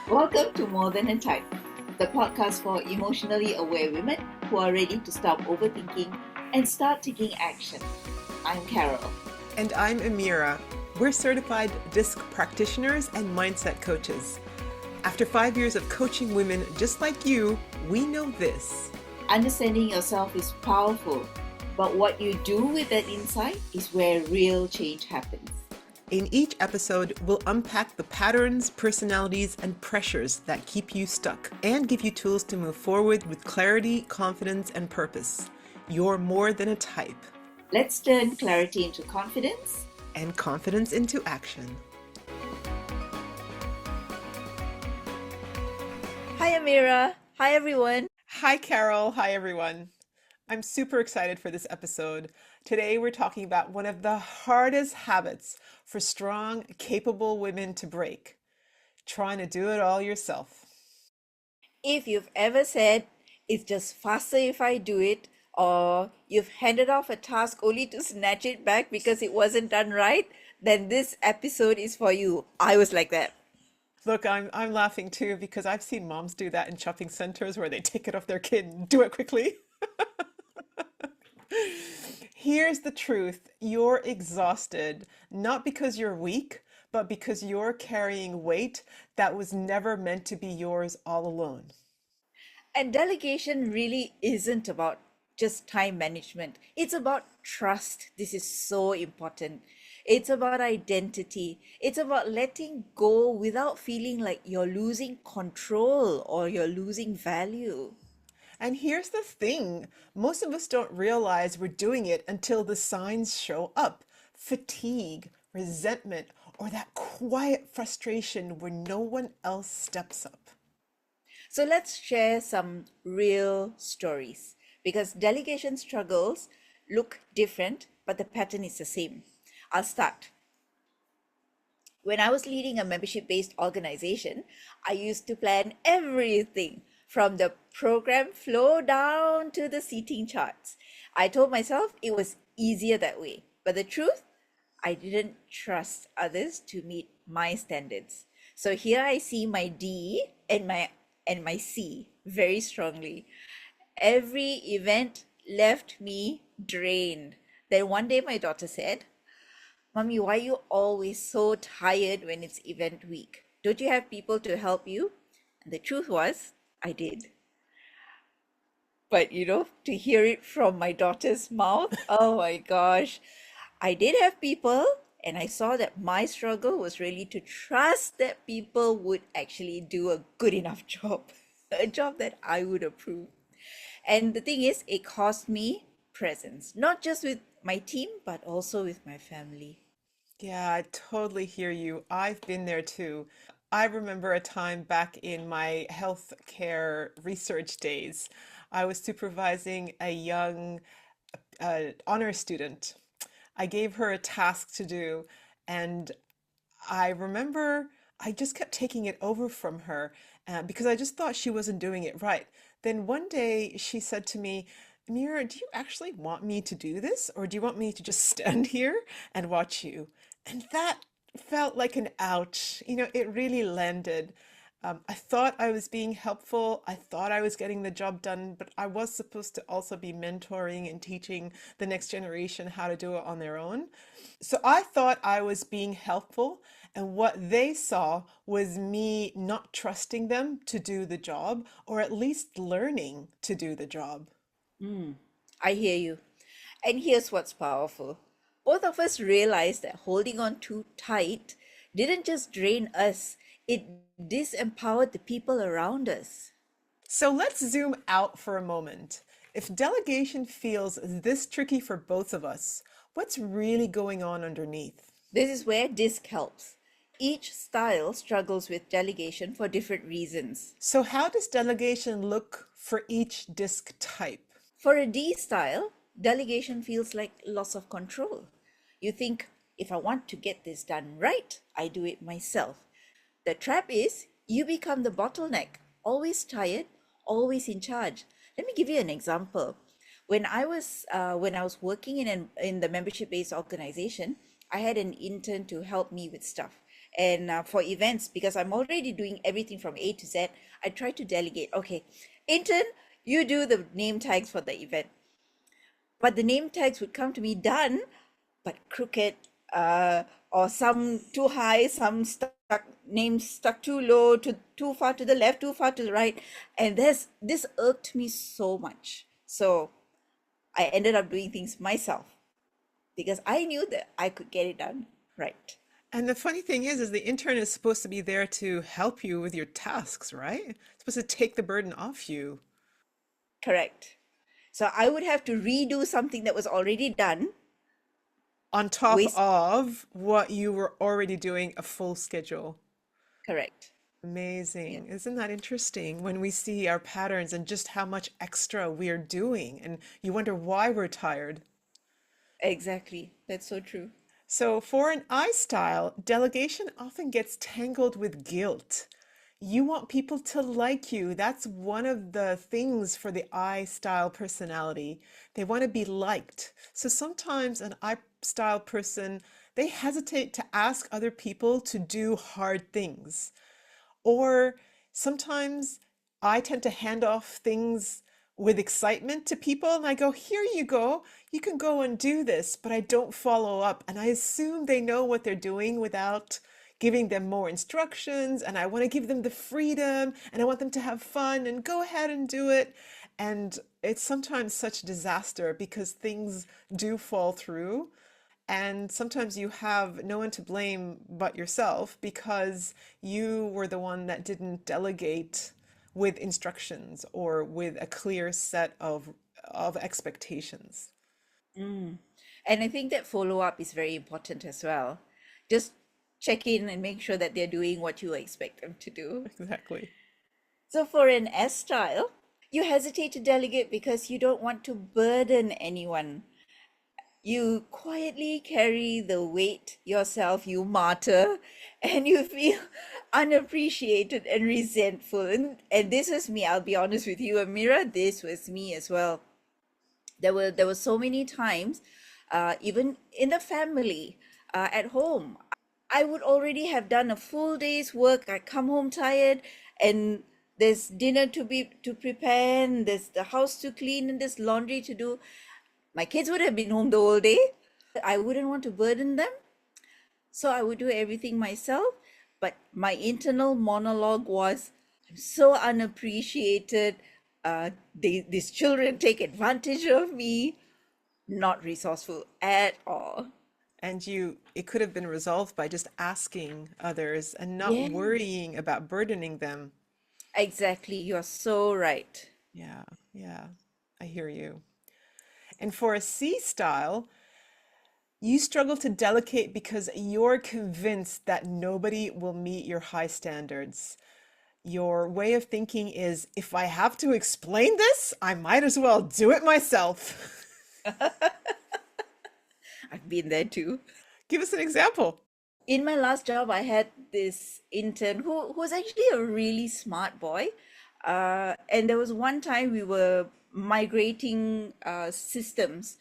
Welcome to More Than a Type, the podcast for emotionally aware women who are ready to stop overthinking and start taking action. I'm Carol. And I'm Amira. We're certified DISC practitioners and mindset coaches. After 5 years of coaching women just like you, we know this. Understanding yourself is powerful, but what you do with that insight is where real change happens. In each episode, we'll unpack the patterns, personalities, and pressures that keep you stuck and give you tools to move forward with clarity, confidence, and purpose. You're more than a type. Let's turn clarity into confidence and confidence into action. Hi, Amira. Hi, everyone. Hi, Carol. Hi, everyone. I'm super excited for this episode. Today, we're talking about one of the hardest habits for strong, capable women to break: trying to do it all yourself. If you've ever said, it's just faster if I do it, or you've handed off a task only to snatch it back because it wasn't done right, then this episode is for you. I was like that. Look, I'm laughing too because I've seen moms do that in shopping centers where they take it off their kid and do it quickly. Here's the truth. You're exhausted, not because you're weak, but because you're carrying weight that was never meant to be yours all alone. And delegation really isn't about just time management, it's about trust. This is so important. It's about identity. It's about letting go without feeling like you're losing control or you're losing value. And here's the thing, most of us don't realize we're doing it until the signs show up: fatigue, resentment, or that quiet frustration where no one else steps up. So let's share some real stories because delegation struggles look different, but the pattern is the same. I'll start. When I was leading a membership based organization, I used to plan everything from the program flow down to the seating charts. I told myself it was easier that way. But the truth, I didn't trust others to meet my standards. So here I see my D and my C very strongly. Every event left me drained. Then one day my daughter said, Mommy, why are you always so tired when it's event week? Don't you have people to help you? And the truth was, I did. But to hear it from my daughter's mouth, oh my gosh, I did have people, and I saw that my struggle was really to trust that people would actually do a good enough job, a job that I would approve. And the thing is, it cost me presence, not just with my team, but also with my family. Yeah, I totally hear you. I've been there too. I remember a time back in my healthcare research days. I was supervising a young honor student. I gave her a task to do, and I remember I just kept taking it over from her because I just thought she wasn't doing it right. Then one day she said to me, Mira, do you actually want me to do this, or do you want me to just stand here and watch you? And that felt like an ouch. It really landed. I thought I was being helpful. I thought I was getting the job done, but I was supposed to also be mentoring and teaching the next generation how to do it on their own. So I thought I was being helpful, and what they saw was me not trusting them to do the job, or at least learning to do the job. I hear you. And here's what's powerful. Both of us realized that holding on too tight didn't just drain us, it disempowered the people around us. So let's zoom out for a moment. If delegation feels this tricky for both of us, what's really going on underneath? This is where DISC helps. Each style struggles with delegation for different reasons. So, how does delegation look for each disc type? For a D style, delegation feels like loss of control. You think, if I want to get this done right, I do it myself. The trap is you become the bottleneck, always tired, always in charge. Let me give you an example. When I was working in the membership based organization, I had an intern to help me with stuff. And for events, because I'm already doing everything from A to Z, I try to delegate. Okay, intern, you do the name tags for the event, but the name tags would come to me done, but crooked, or some too high, some stuck, names stuck too low, too far to the left, too far to the right, and this irked me so much. So I ended up doing things myself because I knew that I could get it done right. And the funny thing is the intern is supposed to be there to help you with your tasks, right? It's supposed to take the burden off you Correct. So I would have to redo something that was already done. on top Waste. of what you were already doing a full schedule. Correct. Yeah, Amazing. Isn't that interesting when we see our patterns and just how much extra we're doing and you wonder why we're tired? exactly. That's so true. So, for an I style, delegation often gets tangled with guilt. You want people to like you. That's one of the things for the I style personality. They want to be liked. So, sometimes an I style person, they hesitate to ask other people to do hard things. Or sometimes I tend to hand off things with excitement to people and I go, here you go. You can go and do this, but I don't follow up. And I assume they know what they're doing without giving them more instructions. And I want to give them the freedom and I want them to have fun and go ahead and do it. And it's sometimes such a disaster because things do fall through. And sometimes you have no one to blame but yourself because you were the one that didn't delegate with instructions or with a clear set of expectations. Mm. And I think that follow up is very important as well. Just check in and make sure that they're doing what you expect them to do. Exactly. So for an S style, you hesitate to delegate because you don't want to burden anyone. You quietly carry the weight yourself, you martyr, and you feel unappreciated and resentful. And this was me, I'll be honest with you, Amira, this was me as well. There were so many times, even in the family, at home, I would already have done a full day's work. I come home tired, and there's dinner to prepare, and there's the house to clean, and there's laundry to do. My kids would have been home the whole day. I wouldn't want to burden them, so I would do everything myself. But my internal monologue was, I'm so unappreciated. These children take advantage of me. Not resourceful at all. And it could have been resolved by just asking others and not Yeah, worrying about burdening them. exactly. You're so right. Yeah, yeah, I hear you. And for a C style, you struggle to delegate because you're convinced that nobody will meet your high standards. Your way of thinking is if I have to explain this, I might as well do it myself. I've been there too. Give us an example. In my last job, I had this intern who was actually a really smart boy. And there was one time we were migrating systems.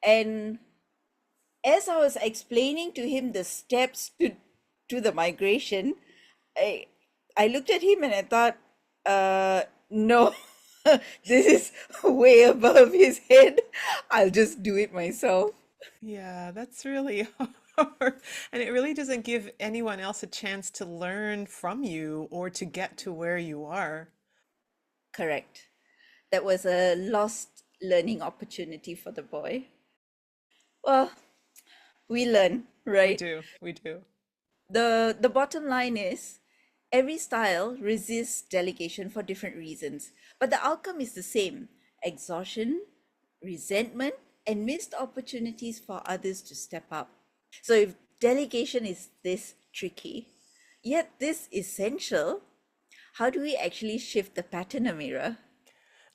And as I was explaining to him the steps to the migration, I, I looked at him and I thought, no, this is way above his head. I'll just do it myself. Yeah, that's really hard. And it really doesn't give anyone else a chance to learn from you or to get to where you are. Correct. That was a lost learning opportunity for the boy. Well, we learn, We right? do. We do. The bottom line is every style resists delegation for different reasons, but the outcome is the same: exhaustion, resentment, and missed opportunities for others to step up. So if delegation is this tricky, yet this essential, how do we actually shift the pattern, Amira?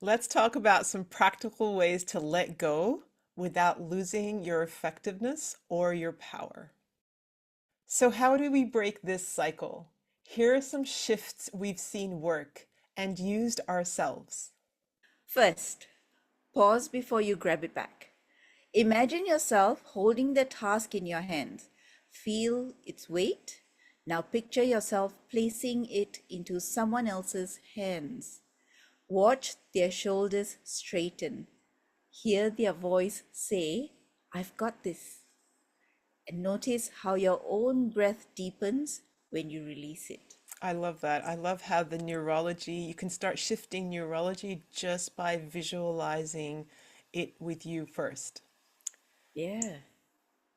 Let's talk about some practical ways to let go without losing your effectiveness or your power. So, how do we break this cycle? Here are some shifts we've seen work and used ourselves. First, pause before you grab it back. Imagine yourself holding the task in your hands. Feel its weight. Now picture yourself placing it into someone else's hands. Watch their shoulders straighten. Hear their voice say, I've got this. And notice how your own breath deepens when you release it. I love that. I love how the neurology, you can start shifting neurology just by visualizing it with you first. Yeah.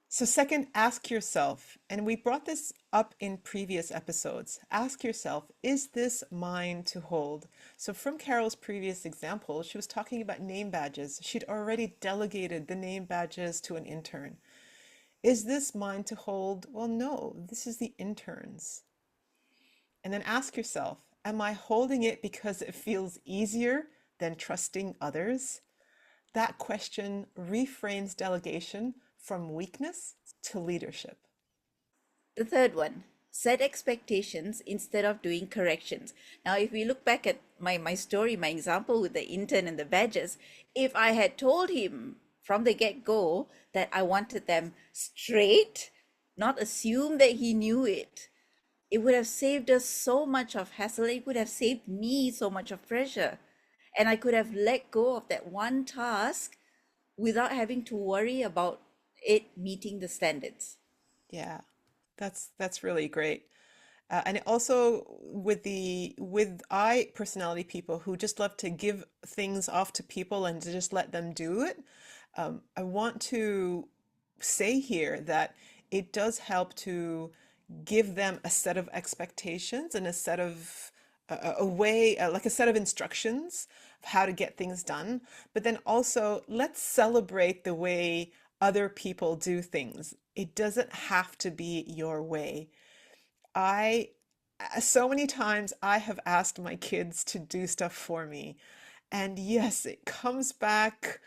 So, second, ask yourself, and we brought this up in previous episodes. Ask yourself, is this mine to hold? So, from Carol's previous example, she was talking about name badges. She'd already delegated the name badges to an intern. Is this mine to hold? Well, no, this is the intern's. And then ask yourself, am I holding it because it feels easier than trusting others? That question reframes delegation from weakness to leadership. The third one, set expectations instead of doing corrections. Now, if we look back at my story, my example with the intern and the badges, if I had told him from the get-go that I wanted them straight, not assume that he knew it would have saved us so much of hassle. It would have saved me so much of pressure. And I could have let go of that one task without having to worry about it meeting the standards. Yeah, that's really great. And it also with I personality people who just love to give things off to people and to just let them do it. I want to say here that it does help to give them a set of expectations and a set of a way, like a set of instructions of how to get things done. But then also, let's celebrate the way other people do things. It doesn't have to be your way. I, so many times I have asked my kids to do stuff for me. And yes, it comes back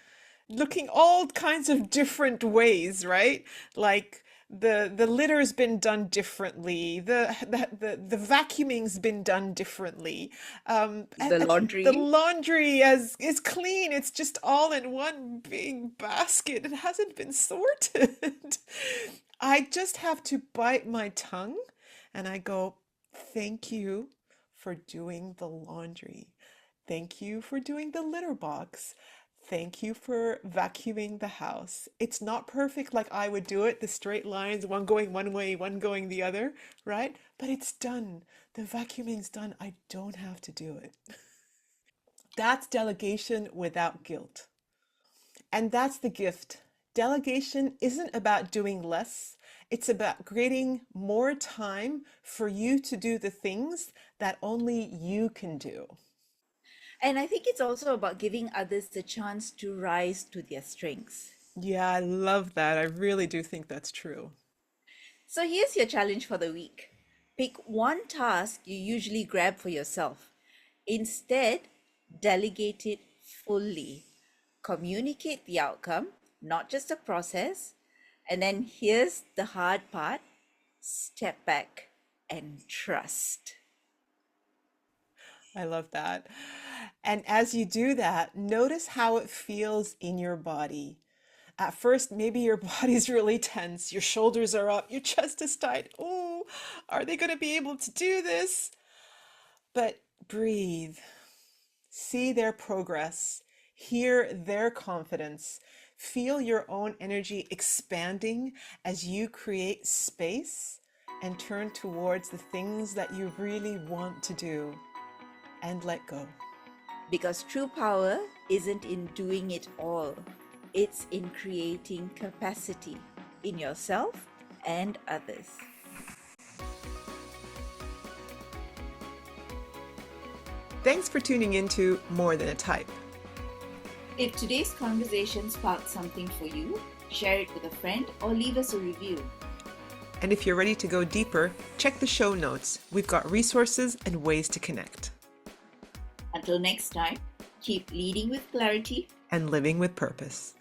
looking all kinds of different ways, right? Like the litter's been done differently, the vacuuming's been done differently, The the laundry. laundry is clean. It's just all in one big basket. It hasn't been sorted. I just have to bite my tongue and I go, thank you for doing the laundry. Thank you for doing the litter box. Thank you for vacuuming the house. It's not perfect like I would do it, the straight lines, one going one way, one going the other, right? But it's done. The vacuuming's done. I don't have to do it. That's delegation without guilt. And that's the gift. Delegation isn't about doing less, it's about creating more time for you to do the things that only you can do. And I think it's also about giving others the chance to rise to their strengths. Yeah, I love that. I really do think that's true. So here's your challenge for the week. Pick one task you usually grab for yourself. Instead, delegate it fully. Communicate the outcome, not just the process. And then here's the hard part, step back and trust. I love that. And as you do that, notice how it feels in your body. At first, maybe your body's really tense, your shoulders are up, your chest is tight. Oh, are they going to be able to do this? But breathe, see their progress, hear their confidence, feel your own energy expanding as you create space and turn towards the things that you really want to do and let go. Because true power isn't in doing it all, it's in creating capacity in yourself and others. Thanks for tuning into More Than a Type. If today's conversation sparked something for you, share it with a friend or leave us a review. And if you're ready to go deeper, check the show notes. We've got resources and ways to connect. Until next time, keep leading with clarity And living with purpose.